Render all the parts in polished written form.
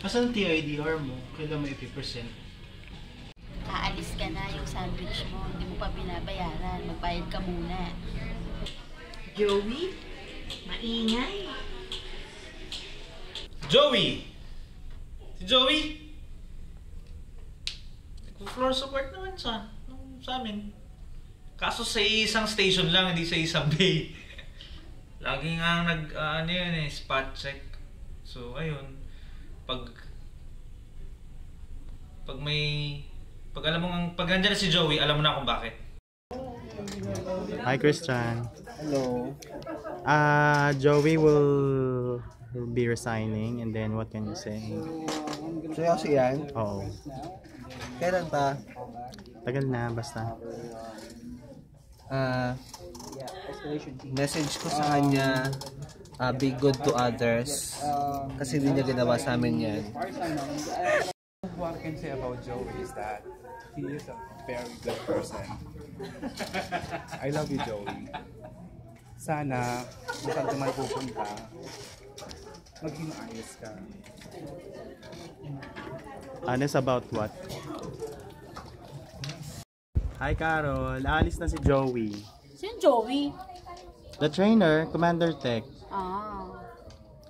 Asan TIDR mo? Kailan mo ipipresent? Aalis ka na, yung sandwich mo, hindi mo pa binabayaran, magbayad ka muna. Joey? Maingay. Joey! Si Joey? Floor support naman sa amin. Kaso sa isang station lang, hindi sa isang bay. Lagi nga spot check. So, ayun. Pag nandiyan na si Joey, alam mo na kung bakit. Hi, Christian. Hello. Joey will be resigning, and then what can you say? Seryoso yan? Oo. Kailan pa? Tagal na, basta. Message ko sa kanya, be good to others. Kasi hindi niya ginawa sa amin yan. What I can say about Joey is that he is a very good person. I love you, Joey. Sana, kung saan ka man pupunta, maging ayos ka. Honest about what? Hi, Carol. Aalis na si Joey. Sino Joey? The trainer, Commander Tech.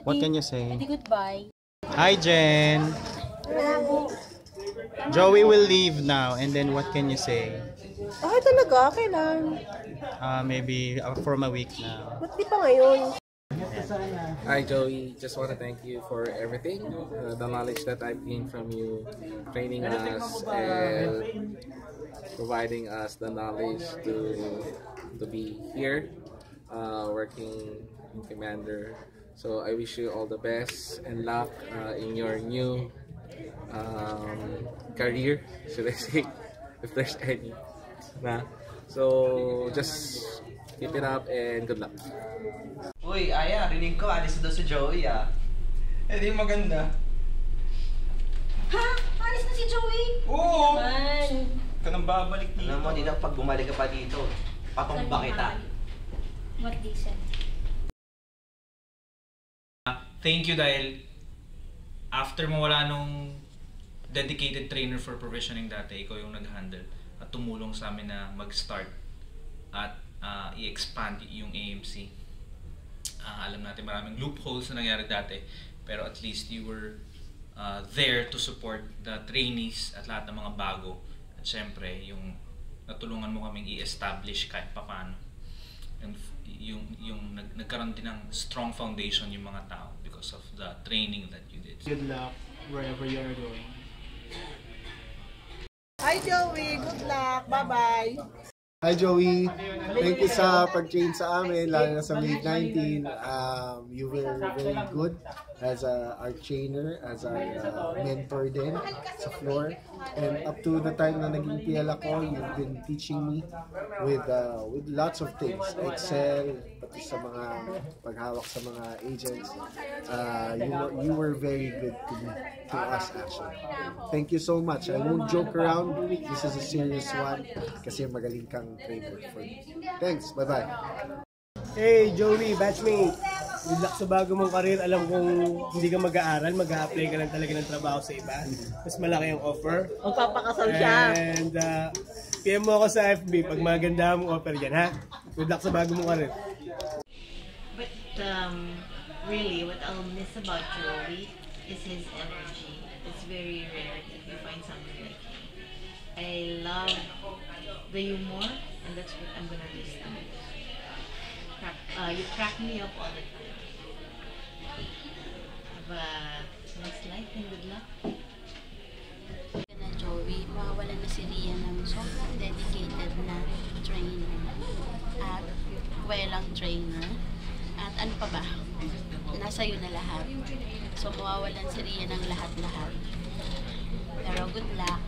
What can you say? Hindi goodbye. Hi, Jen. Joey will leave now, and then what can you say? Ay, talaga? Kailan? Maybe from a week now. Ba't di pa ngayon? Hi Joey, just want to thank you for everything, the knowledge that I've gained from you, training us and providing us the knowledge to be here, working in Commander. So I wish you all the best and luck in your new career, should I say, if there's any. So just keep it up and good luck. Uy, Aya, rinig ko, alis daw si Joey ah. Eh di maganda. Ha? Alis na si Joey? Oo! Man. Ka nang babalik dito. Alam mo, Nina, pag bumalik ka pa dito, patumba kita. What they said. Thank you dahil after mawala nung dedicated trainer for provisioning dati, ikaw yung nag-handle at tumulong sa amin na mag-start at i-expand yung AMC. Alam natin maraming loopholes na nangyari dati, pero at least you were there to support the trainees at lahat ng mga bago. At syempre, yung natulungan mo kaming i-establish kahit paano. Yung nagkaroon din ng strong foundation yung mga tao because of the training that you did. Good luck wherever you are going. Hi, Joey. Good luck. Bye-bye. Hi Joey, thank you sa pag-train sa amin, lalo na sa May 19. You were very good as our trainer, as our mentor din sa floor. And up to the time na naging PL ako, you've been teaching me with lots of things. Excel, pati sa mga paghawak sa mga agents. You were very good to us actually. Thank you so much. I won't joke around. This is a serious one kasi magaling kang trainer for me. Thanks. Bye-bye. Hey, Joey, batchmate. Good luck sa bago mong karir. Alam kong hindi ka mag-aaral, mag-a-apply ka lang talaga ng trabaho sa iba. Mas malaki ang offer. Magpapakasal siya. And PM mo ako sa FB pag maganda mong offer dyan, ha? Good luck sa bago mong karir. But really, what I'll miss about Joey is his energy. It's very rare that you find someone like him. I love the humor, and that's what I'm gonna miss the most. You crack me up all the time. Have a nice life and good luck. Na Joey, mawawalan na si Rian ng sobrang dedicated na trainer at welang trainer. At ano pa ba? Nasa iyo na lahat. So mawawalan si Rian ng lahat-lahat. Pero good luck.